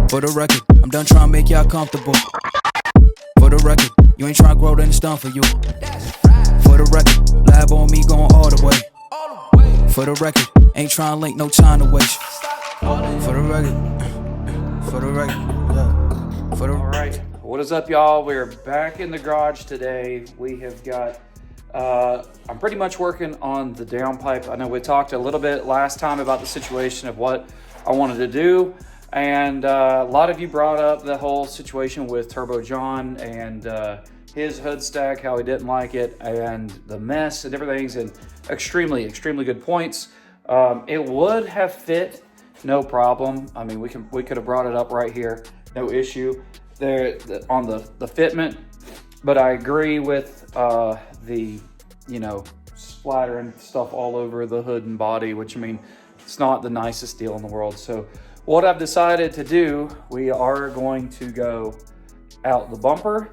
For the record, I'm done trying to make y'all comfortable. For the record, you ain't trying to grow, then it's done for you. For the record, lab on me going all the way. For the record, ain't trying to link, no time to waste. For the record, for the record, yeah. For the All right, what is up, y'all? We're back in the garage today. We have got, I'm pretty much working on the downpipe. I know we talked a little bit last time about the situation of what I wanted to do. And a lot of you brought up the whole situation with Turbo John and his hood stack, how he didn't like it, and the mess and everything's in extremely good points. It would have fit, no problem. I mean, we could have brought it up right here, no issue there on the fitment. But I agree with the, you know, splattering stuff all over the hood and body, which, I mean, it's not the nicest deal in the world. So what I've decided to do, we are going to go out the bumper,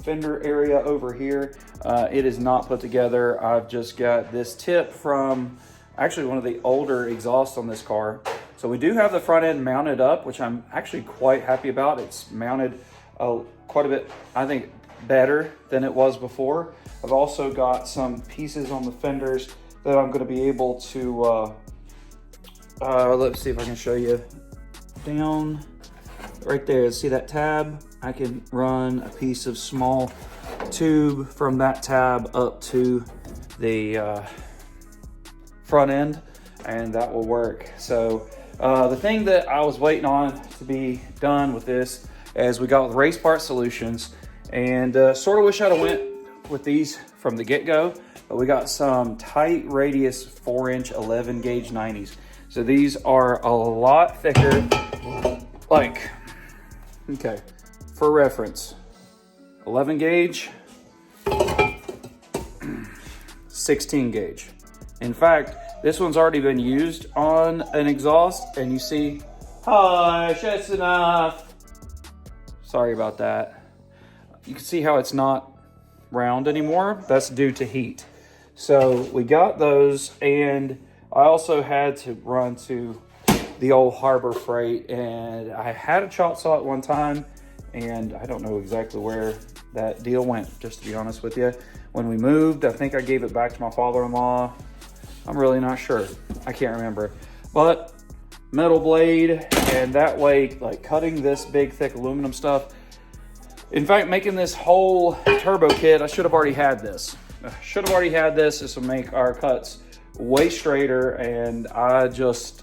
fender area over here. It is not put together. I've just got this tip from actually one of the older exhausts on this car. So we do have the front end mounted up, which I'm actually quite happy about. It's mounted quite a bit, I think, better than it was before. I've also got some pieces on the fenders that I'm going to be able to let's see if I can show you. Down right there, see that tab? I can run a piece of small tube from that tab up to the front end, and that will work. So the thing that I was waiting on to be done with this is we got with Race Part Solutions, and sort of wish I'd have went with these from the get-go, but we got some tight radius 4-inch 11 gauge 90s. So these are a lot thicker, like, okay, for reference, 11 gauge, 16 gauge. In fact, this one's already been used on an exhaust, and you see, hush, that's enough. Sorry about that. You can see how it's not round anymore. That's due to heat. So we got those, and I also had to run to the old Harbor Freight, and I had a chop saw at one time, and I don't know exactly where that deal went, just to be honest with you. When we moved, I think I gave it back to my father-in-law. I'm really not sure. I can't remember. But metal blade, and that way, like cutting this big, thick aluminum stuff. In fact, making this whole turbo kit, I should have already had this. This will make our cuts way straighter, and I don't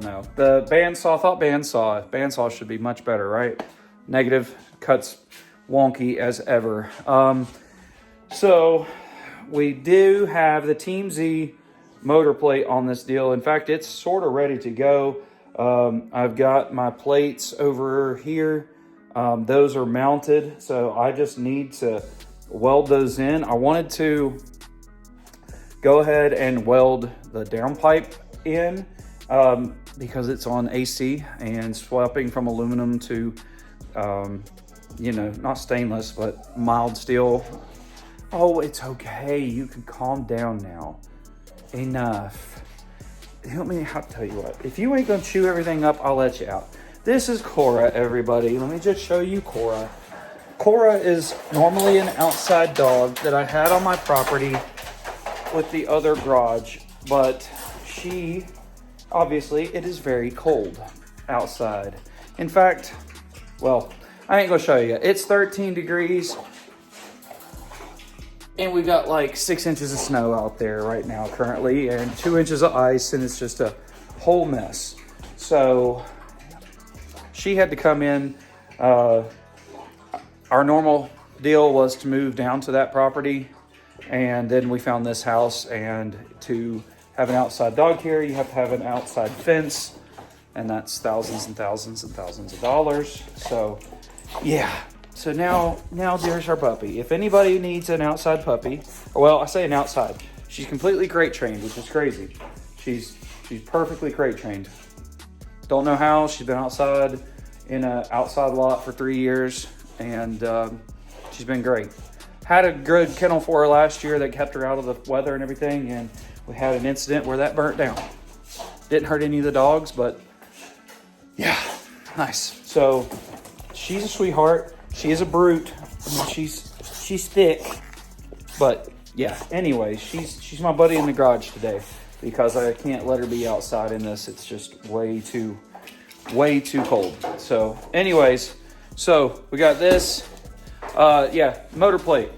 know. The bandsaw should be much better, right? Negative, cuts wonky as ever. So we do have the Team Z motor plate on this deal. In fact, it's sort of ready to go. I've got my plates over here. Those are mounted, so I just need to weld those in. I wanted to go ahead and weld the downpipe in because it's on AC, and swapping from aluminum to, you know, not stainless, but mild steel. Oh, it's okay. You can calm down now. Enough. Let me tell you what. If you ain't gonna chew everything up, I'll let you out. This is Kora, everybody. Let me just show you Kora. Kora is normally an outside dog that I had on my property with the other garage, but she, obviously, it is very cold outside. In fact, well, I ain't gonna show you. It's 13 degrees, and we've got like 6 inches of snow out there right now currently, and 2 inches of ice, and it's just a whole mess. So she had to come in. Our normal deal was to move down to that property, and then we found this house, and to have an outside dog care, you have to have an outside fence, and that's thousands and thousands and thousands of dollars. So yeah, so now there's our puppy. If anybody needs an outside puppy, well, I say an outside, she's completely crate trained, which is crazy. She's perfectly crate trained. Don't know how. She's been outside in an outside lot for 3 years, and she's been great. Had a good kennel for her last year that kept her out of the weather and everything, and we had an incident where that burnt down. Didn't hurt any of the dogs, but Yeah, nice. So she's a sweetheart. She is a brute. I mean, she's thick, but yeah. Anyway, she's my buddy in the garage today because I can't let her be outside in this. It's just way too cold. So, anyways, so we got this. Yeah, motor plate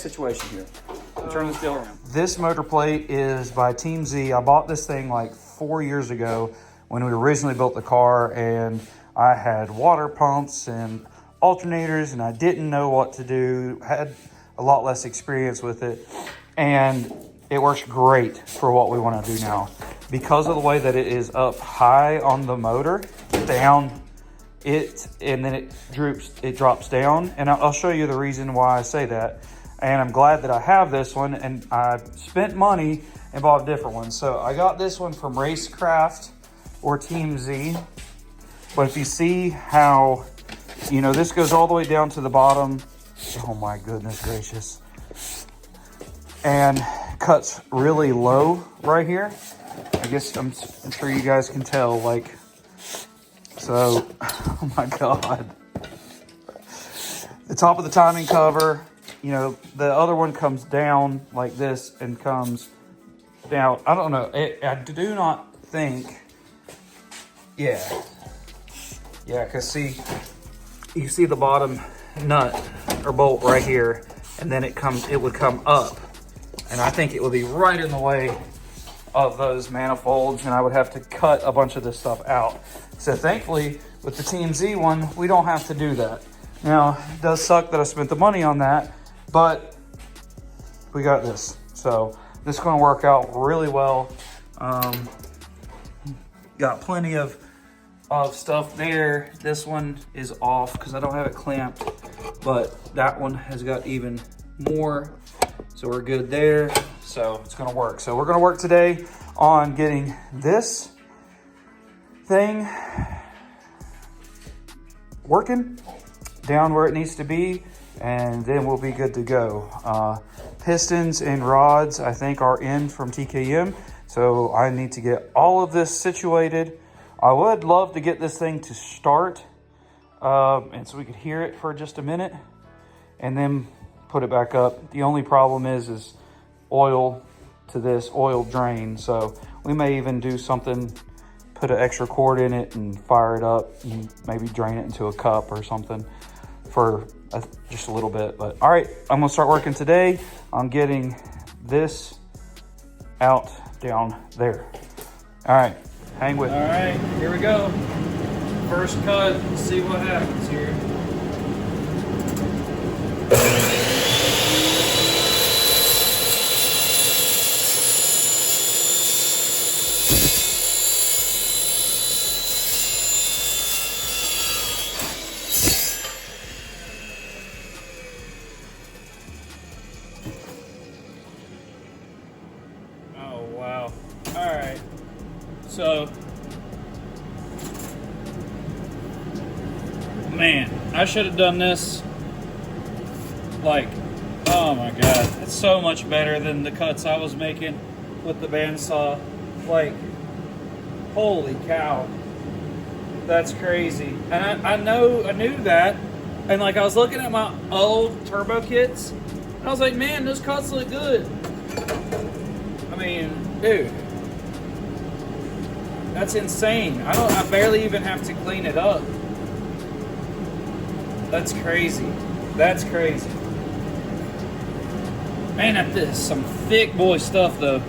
situation here. Turn this deal around. This motor plate is by Team Z. I bought this thing like 4 years ago when we originally built the car, and I had water pumps and alternators, and I didn't know what to do. Had a lot less experience with it, and it works great for what we want to do now. Because of the way that it is up high on the motor, down and then it drops down, and I'll show you the reason why I say that. And I'm glad that I have this one, and I spent money and bought a different one. So I got this one from Racecraft or Team Z. But if you see how, this goes all the way down to the bottom. Oh my goodness gracious. And cuts really low right here. I guess I'm sure you guys can tell, so, oh my God. The top of the timing cover, the other one comes down like this and comes down. I don't know. I do not think, yeah, because see, you see the bottom nut or bolt right here, and then it would come up, and I think it would be right in the way of those manifolds, and I would have to cut a bunch of this stuff out. So thankfully, with the Team Z one, we don't have to do that. Now, it does suck that I spent the money on that, but we got this. So this is gonna work out really well. Got plenty of stuff there. This one is off because I don't have it clamped, but that one has got even more. So we're good there. So it's gonna work. So we're gonna work today on getting this thing working down where it needs to be, and then we'll be good to go. Pistons and rods, I think, are in from TKM. So I need to get all of this situated. I would love to get this thing to start, and so we could hear it for just a minute and then put it back up. The only problem is oil to this, oil drain. So we may even do something, put an extra cord in it and fire it up and maybe drain it into a cup or something for just a little bit. But all right, I'm gonna start working today on getting this out down there. All right, hang with me. All right, here we go. First cut, let's see what happens here. Oh, wow. All right. So, man, I should have done this, oh my God, it's so much better than the cuts I was making with the bandsaw. Holy cow, that's crazy. And I knew that, and I was looking at my old turbo kits, and I was like, man, those cuts look good. I mean, dude, that's insane. I barely even have to clean it up. That's crazy. That's crazy. Man, that is some thick boy stuff though.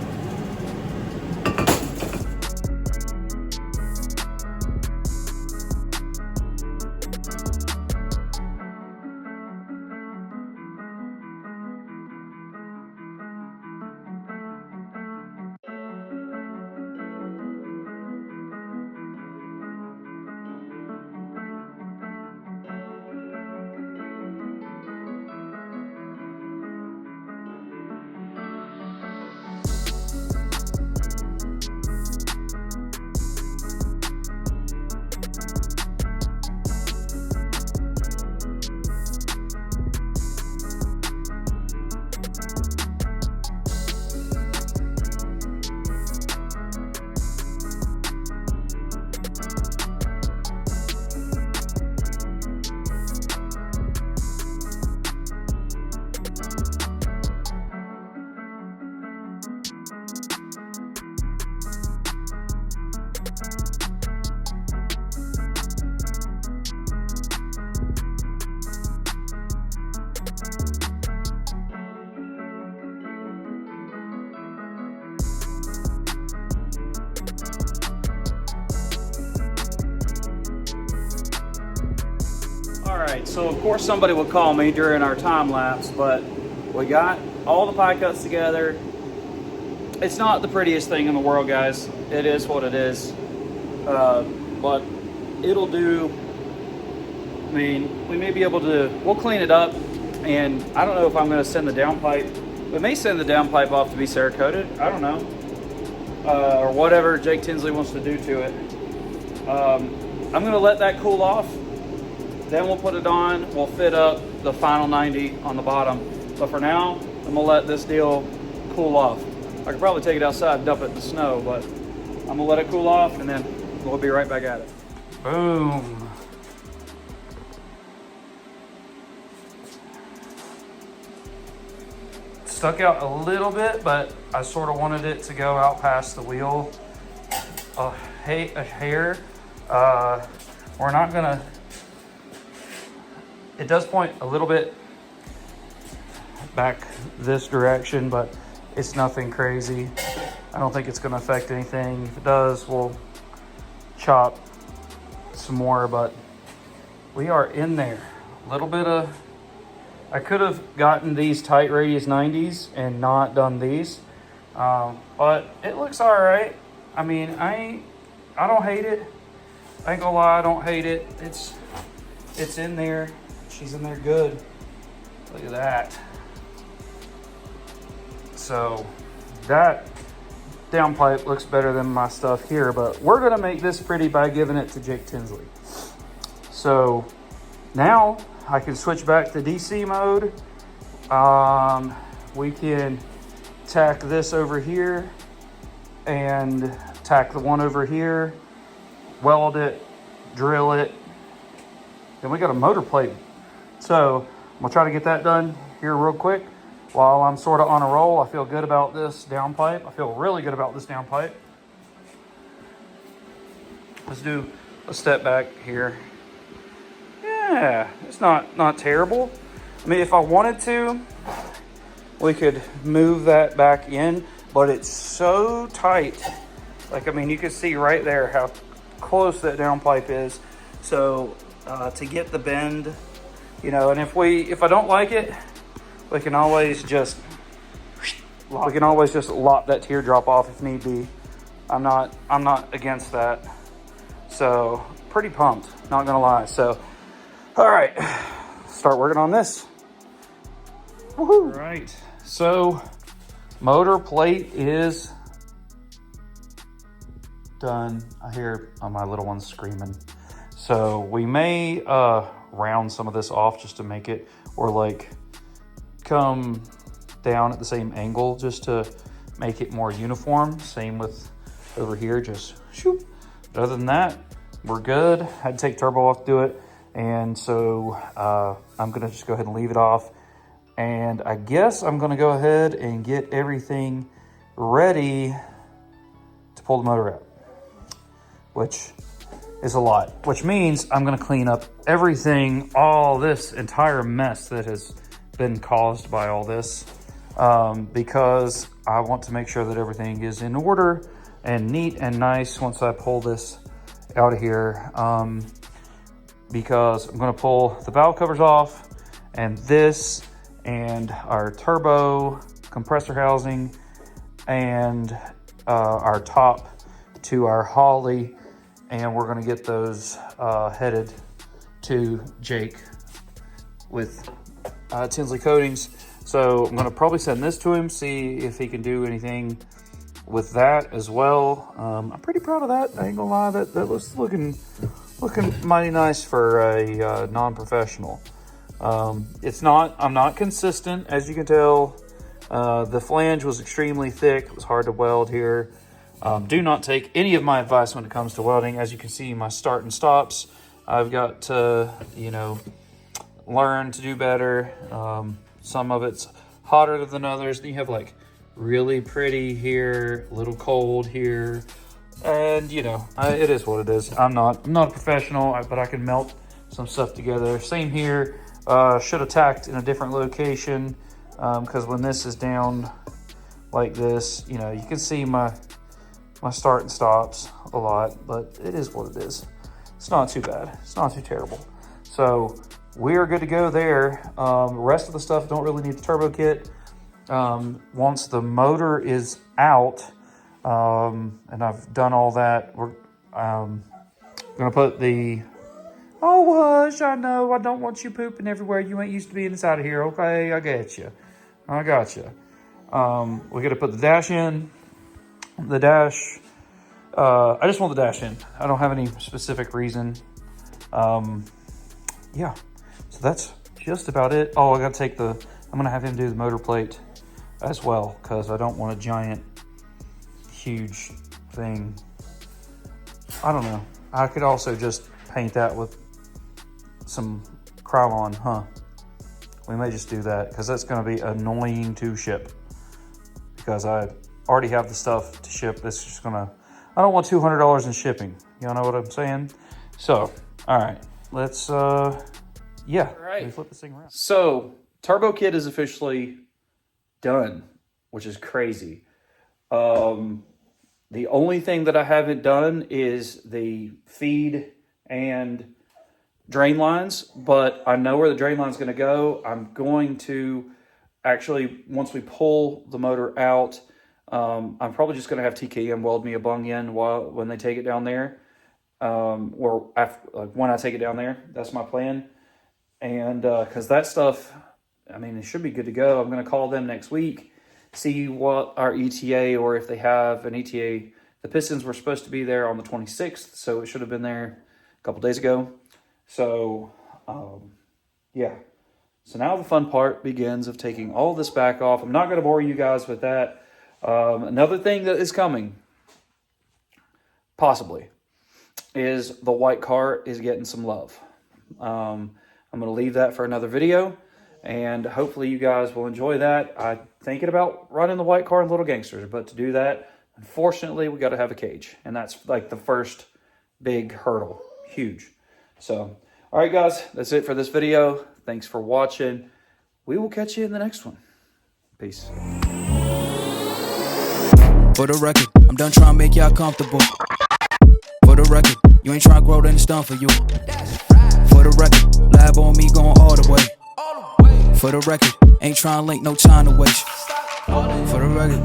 right, so of course somebody would call me during our time lapse, but we got all the pie cuts together. It's not the prettiest thing in the world, guys. It is what it is. But it'll do. I mean, we may be able to, we'll clean it up, and I don't know if I'm going to send the downpipe. We may send the downpipe off to be Cerakoted. I don't know. Or whatever Jake Tinsley wants to do to it. I'm going to let that cool off. Then we'll put it on. We'll fit up the final 90 on the bottom. But for now, I'm going to let this deal cool off. I could probably take it outside and dump it in the snow, but I'm going to let it cool off, and then we'll be right back at it. Boom. Stuck out a little bit, but I sort of wanted it to go out past the wheel a hair. We're not gonna, it does point a little bit back this direction, but it's nothing crazy. I don't think it's gonna affect anything. If it does, we'll chop some more, but we are in there. A little bit of, I could have gotten these tight radius 90s and not done these, but it looks all right. I mean, I don't hate it. I ain't gonna lie, I don't hate it. It's in there. She's in there good. Look at that. So that downpipe looks better than my stuff here, but we're gonna make this pretty by giving it to Jake Tinsley. So now I can switch back to DC mode. We can tack this over here and tack the one over here, weld it, drill it. Then we got a motor plate. So I'm gonna try to get that done here real quick while I'm sort of on a roll. I feel good about this downpipe. I feel really good about this downpipe. Let's do a step back here. Yeah, it's not terrible. I mean, if I wanted to, we could move that back in, but it's so tight. Like, I mean, you can see right there how close that downpipe is. So to get the bend, you know, and if I don't like it, we can always just lop that teardrop off if need be. I'm not against that. So pretty pumped, not gonna lie. So all right, start working on this. Woohoo! All right, so motor plate is done. I hear my little one screaming. So we may round some of this off just to make it, or like come down at the same angle just to make it more uniform. Same with over here, just shoop. But other than that, we're good. I had to take turbo off to do it. And so I'm gonna just go ahead and leave it off. And I guess I'm gonna go ahead and get everything ready to pull the motor out, which is a lot, which means I'm gonna clean up everything, all this entire mess that has been caused by all this, because I want to make sure that everything is in order and neat and nice once I pull this out of here. Because I'm gonna pull the valve covers off, and this, and our turbo compressor housing, and our top to our Holly, and we're gonna get those headed to Jake with Tinsley Coatings. So I'm gonna probably send this to him, see if he can do anything with that as well. I'm pretty proud of that. I ain't gonna lie, that looks looking mighty nice for a non-professional. I'm not consistent, as you can tell. The flange was extremely thick. It was hard to weld here. Do not take any of my advice when it comes to welding. As you can see, my start and stops, I've got to, learn to do better. Some of it's hotter than others. Then you have like really pretty here, a little cold here. And it is what it is. I'm not a professional, but I can melt some stuff together. Same here. Should have tacked in a different location, because when this is down like this, you can see my start and stops a lot, but it is what it is. It's not too bad. It's not too terrible. So we are good to go there. The rest of the stuff don't really need the turbo kit. Once the motor is out, and I've done all that, we're gonna put the, oh hush, I know, I don't want you pooping everywhere. You ain't used to being inside of here. Okay, I get you. I got you. We're gonna put the dash in. The dash, I just want the dash in. I don't have any specific reason. Yeah, so that's just about it. Oh, I gotta take I'm gonna have him do the motor plate as well, because I don't want a giant, huge thing. I don't know. I could also just paint that with some Krylon, huh? We may just do that, because that's gonna be annoying to ship, because I already have the stuff to ship. This is just gonna, I don't want $200 in shipping. Y'all know what I'm saying? So, all right, let's, yeah, all right. Let me flip this thing around. So, turbo kit is officially done, which is crazy. The only thing that I haven't done is the feed and drain lines, but I know where the drain line's gonna go. I'm going to actually, once we pull the motor out, I'm probably just gonna have TKM weld me a bung in when they take it down there, or after, like when I take it down there. That's my plan. And because that stuff, I mean, it should be good to go. I'm gonna call them next week, see what our ETA, or if they have an ETA. The pistons were supposed to be there on the 26th, so it should have been there a couple days ago. So, yeah. So now the fun part begins of taking all this back off. I'm not going to bore you guys with that. Another thing that is coming, possibly, is the white car is getting some love. I'm going to leave that for another video, and hopefully you guys will enjoy that. I'm thinking about running the white car in Little Gangsters, but to do that, unfortunately, we got to have a cage, and that's like the first big hurdle. Huge. So, all right, guys, that's it for this video. Thanks for watching. We will catch you in the next one. Peace. For the record, I'm done trying to make y'all comfortable. For the record, you ain't trying to grow, then it's done for you. For the record, lab on me going all the way. For the record, ain't trying to link, no time to waste. For the record,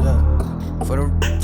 yeah. For the